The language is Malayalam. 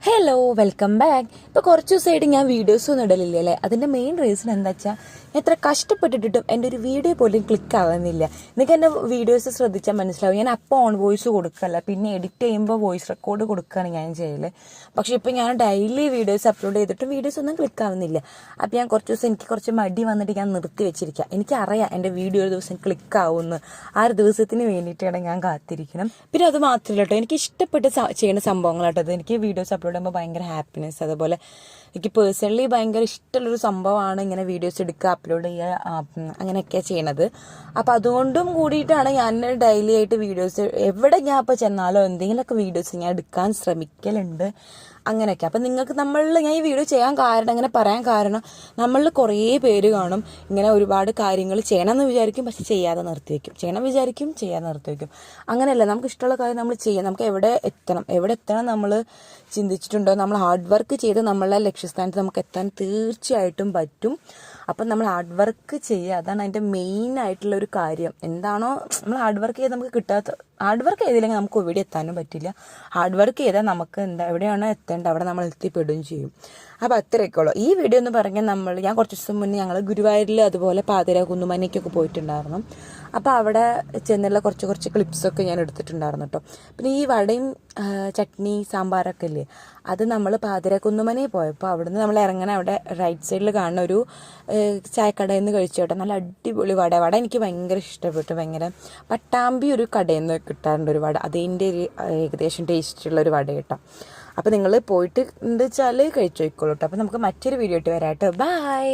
Hello welcome back. ഇപ്പോൾ കുറച്ച് ദിവസമായിട്ട് ഞാൻ വീഡിയോസൊന്നും ഇടലില്ല അല്ലേ. അതിൻ്റെ മെയിൻ റീസൺ എന്താ വെച്ചാൽ ഞാൻ എത്ര കഷ്ടപ്പെട്ടിട്ടും എൻ്റെ ഒരു വീഡിയോ പോലും ക്ലിക്ക് ആവുന്നില്ല. നിങ്ങൾക്ക് എൻ്റെ വീഡിയോസ് ശ്രദ്ധിച്ചാൽ മനസ്സിലാവും. ഞാൻ അപ്പോൾ ഓൺ വോയിസ് കൊടുക്കല്ല, പിന്നെ എഡിറ്റ് ചെയ്യുമ്പോൾ വോയിസ് റെക്കോർഡ് കൊടുക്കുകയാണ് ഞാൻ ചെയ്യൽ. പക്ഷേ ഇപ്പോൾ ഞാൻ ഡെയിലി വീഡിയോസ് അപ്ലോഡ് ചെയ്തിട്ടും വീഡിയോസ് ഒന്നും ക്ലിക്ക് ആവുന്നില്ല. അപ്പോൾ ഞാൻ കുറച്ച് ദിവസം എനിക്ക് കുറച്ച് മടി വന്നിട്ട് ഞാൻ നിർത്തി വെച്ചിരിക്കുക. എനിക്കറിയാം എൻ്റെ വീഡിയോ ഒരു ദിവസം ക്ലിക്ക് ആവുമെന്ന്. ആ ഒരു ദിവസത്തിന് വേണ്ടിയിട്ടാണ് ഞാൻ കാത്തിരിക്കണം. പിന്നെ അത് മാത്രമല്ല കേട്ടോ, എനിക്ക് ഇഷ്ടപ്പെട്ട് ചെയ്യുന്ന സംഭവങ്ങളാട്ടോ അത്. എനിക്ക് വീഡിയോസ് അപ്ലോഡ് ചെയ്യുമ്പോൾ ഭയങ്കര ഹാപ്പിനെസ്. അതുപോലെ എനിക്ക് പേഴ്സണലി ഭയങ്കര ഇഷ്ടമുള്ളൊരു സംഭവമാണ് ഇങ്ങനെ വീഡിയോസ് എടുക്കുക, അപ്ലോഡ് ചെയ്യുക, അങ്ങനെയൊക്കെ ചെയ്യണത്. അപ്പോൾ അതുകൊണ്ടും കൂടിയിട്ടാണ് ഞാൻ ഡെയിലി ആയിട്ട് വീഡിയോസ് എവിടെ ഞാൻ ഇപ്പോൾ ചെന്നാലോ എന്തെങ്കിലുമൊക്കെ വീഡിയോസ് ഞാൻ എടുക്കാൻ ശ്രമിക്കലുണ്ട്. അങ്ങനെയൊക്കെ. അപ്പം നിങ്ങൾക്ക് ഞാൻ ഈ വീഡിയോ ചെയ്യാൻ കാരണം, ഇങ്ങനെ പറയാൻ കാരണം, നമ്മളിൽ കുറേ പേര് കാണും ഇങ്ങനെ ഒരുപാട് കാര്യങ്ങൾ ചെയ്യണമെന്ന് വിചാരിക്കും, പക്ഷെ ചെയ്യാതെ നിർത്തിവെക്കും. ചെയ്യണം വിചാരിക്കും, ചെയ്യാതെ നിർത്തിവെക്കും. അങ്ങനെയല്ല, നമുക്ക് ഇഷ്ടമുള്ള കാര്യം നമ്മൾ ചെയ്യാം. നമുക്ക് എവിടെ എത്തണം നമ്മൾ ചിന്തിച്ചിട്ടുണ്ടോ, നമ്മൾ ഹാർഡ് വർക്ക് ചെയ്ത് നമ്മളെ ലക്ഷ്യസ്ഥാനത്ത് നമുക്ക് എത്താൻ തീർച്ചയായിട്ടും പറ്റും. അപ്പം നമ്മൾ ഹാർഡ് വർക്ക് ചെയ്യുക, അതാണ് അതിൻ്റെ മെയിൻ ആയിട്ടുള്ള ഒരു കാര്യം. എന്താണോ നമ്മൾ ഹാർഡ് വർക്ക് ചെയ്ത് നമുക്ക് ഹാർഡ് വർക്ക് ചെയ്തില്ലെങ്കിൽ നമുക്ക് എവിടെ എത്താനും പറ്റില്ല. ഹാർഡ് വർക്ക് ചെയ്താൽ നമുക്ക് എവിടെയാണോ എത്തേണ്ടത് അവിടെ നമ്മൾ എത്തിപ്പെടുകയും ചെയ്യും. അപ്പോൾ അത്രയൊക്കെ ഉള്ളൂ ഈ വീഡിയോ എന്ന് പറഞ്ഞാൽ ഞാൻ കുറച്ച് ദിവസം മുന്നേ ഞങ്ങൾ ഗുരുവായൂരിൽ അതുപോലെ പാതിര കുന്നുമനയ്ക്കൊക്കെ പോയിട്ടുണ്ടായിരുന്നു. അപ്പോൾ അവിടെ ചെന്നുള്ള കുറച്ച് ക്ലിപ്സൊക്കെ ഞാൻ എടുത്തിട്ടുണ്ടായിരുന്നു കേട്ടോ. പിന്നെ ഈ വടയും ചട്നി സാമ്പാറൊക്കെ ഇല്ലേ, അത് നമ്മൾ പാതിര കുന്നുമനയിൽ പോയപ്പോൾ അവിടുന്ന് നമ്മൾ ഇറങ്ങാൻ അവിടെ റൈറ്റ് സൈഡിൽ കാണുന്ന ഒരു ചായക്കടയിൽ നിന്ന് കഴിച്ചു കേട്ടോ. നല്ല അടിപൊളി വട എനിക്ക് ഭയങ്കര ഇഷ്ടപ്പെട്ടു. ഭയങ്കര പട്ടാമ്പി ഒരു കടയിൽ നിന്ന് കിട്ടാറുണ്ട് ഒരു വട, അതിൻ്റെ ഒരു ഏകദേശം ടേസ്റ്റുള്ള ഒരു വട കേട്ടോ. അപ്പോൾ നിങ്ങൾ പോയിട്ട് എന്താ വെച്ചാൽ കഴിച്ചു പോയിക്കോളൂ കേട്ടോ. അപ്പോൾ നമുക്ക് മറ്റൊരു വീഡിയോ ഇട്ട് വരാം കേട്ടോ. ബൈ.